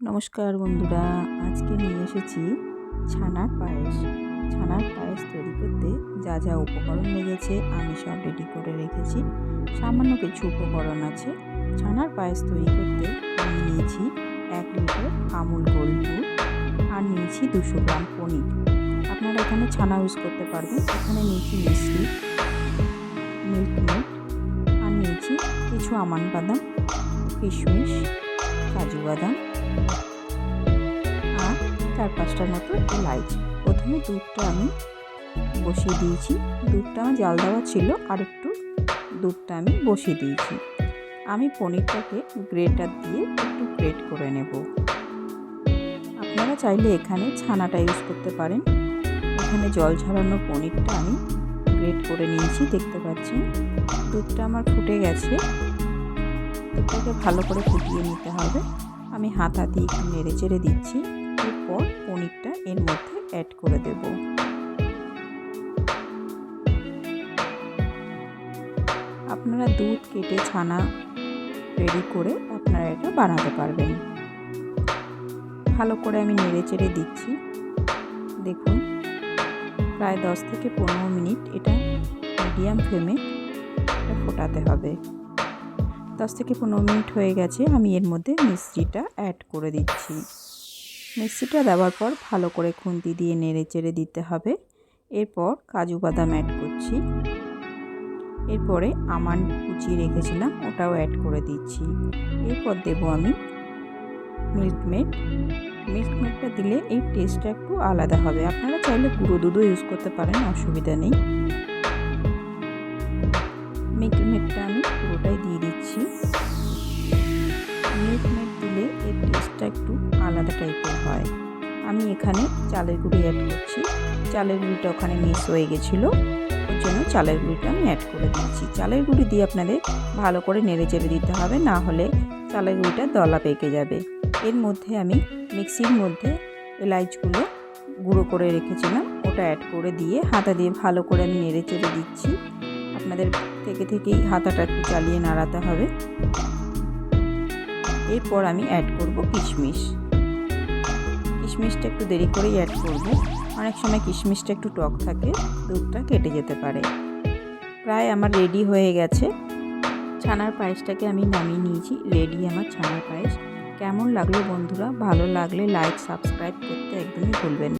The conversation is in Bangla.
নমস্কার বন্ধুরা, আজকে নিয়ে এসেছি ছানার পায়েস। ছানার পায়েস তৈরি করতে যা যা উপকরণ লেগেছে আমি সব রেডি করে রেখেছি। সামান্য কিছু উপকরণ আছে। ছানার পায়েস তৈরি করতে আমি নিয়েছি 1 লিটার আমুল গোল্ড দুধ আর নিয়েছি 200 গ্রাম পনির। আপনারা এখানে ছানা ইউজ করতে পারবেন। এখানে নিয়েছি মিশ্রি, মিল্ক মেড আর নিয়েছি কিছু আমন্ড বাদাম, কিশমিশ, কাজু বাদাম আর 4-5টার মতো এলাচ। প্রথমে দুধটা আমি বসিয়ে দিয়েছি। দুধটা আমার জাল দেওয়া ছিল, আর একটু দুধটা আমি বসিয়ে দিয়েছি। আমি পনিরটাকে গ্রেটার দিয়ে একটু গ্রেট করে নেব। আপনারা চাইলে এখানে ছানাটা ইউজ করতে পারেন। এখানে জল ঝরানো পনিরটা আমি গ্রেট করে নিয়েছি, দেখতে পাচ্ছেন। দুধটা আমার ফুটে গেছে। দুধটাকে ভালো করে ফুটিয়ে নিতে হবে। আমি হাতা দিয়ে একটু নেড়ে চেড়ে দিচ্ছি। এরপর পনিরটা এর মধ্যে অ্যাড করে দেব। আপনারা দুধ কেটে ছানা রেডি করে আপনারা এটা বানাতে পারবেন। ভালো করে আমি নেড়ে চেড়ে দিচ্ছি। দেখুন, প্রায় 10 থেকে 15 মিনিট এটা মিডিয়াম ফ্লেমে ফোটাতে হবে। 10 থেকে 15 মিনিট হয়ে গেছে। আমি এর মধ্যে মিশ্রিটা অ্যাড করে দিচ্ছি। মিশ্রিটা দেওয়ার পর ভালো করে খুন্তি দিয়ে নেড়ে চেড়ে দিতে হবে। এরপর কাজু বাদাম অ্যাড করছি। এরপরে আমন্ড কুচিয়ে রেখেছিলাম, ওটাও অ্যাড করে দিচ্ছি। এরপর দেব আমি মিল্ক মেড। মিল্ক মেডটা দিলে এই টেস্টটা একটু আলাদা হবে। আপনারা চাইলে গুঁড়ো দুধও ইউজ করতে পারেন, অসুবিধা নেই। মিল্ক মেডটা আমি পুরোটাই দিয়ে দিচ্ছি। মিল্ক মেড দিলে এর টেস্টটা একটু আলাদা টাইপের হয়। আমি এখানে চালের গুঁড়ি অ্যাড করছি। চালের গুঁড়িটা ওখানে মিস হয়ে গেছিলো, ওর জন্য চালের গুঁড়িটা আমি অ্যাড করে দিচ্ছি। চালের গুঁড়ি দিয়ে আপনাদের ভালো করে নেড়ে চেড়ে দিতে হবে, না হলে চালের গুঁড়িটা দলা পেকে যাবে। এর মধ্যে আমি মিক্সির মধ্যে এলাচগুলো গুঁড়ো করে রেখেছিলাম, ওটা অ্যাড করে দিয়ে হাতা দিয়ে ভালো করে আমি নেড়ে চেড়ে দিচ্ছি। আপনাদের থেকেই হাতাটা একটু চালিয়ে নাড়াতে হবে। এরপর আমি অ্যাড করব কিশমিশ। কিশমিশটা একটু দেরি করেই অ্যাড করব, অনেক সময় কিশমিশটা একটু টক থাকে, দুধটা কেটে যেতে পারে। প্রায় আমার রেডি হয়ে গেছে। ছানার পায়েসটাকে আমি নামিয়ে নিয়েছি। রেডি আমার ছানার পায়েস। কেমন লাগলো বন্ধুরা? ভালো লাগলে লাইক সাবস্ক্রাইব করতে একদমই ভুলবেন না।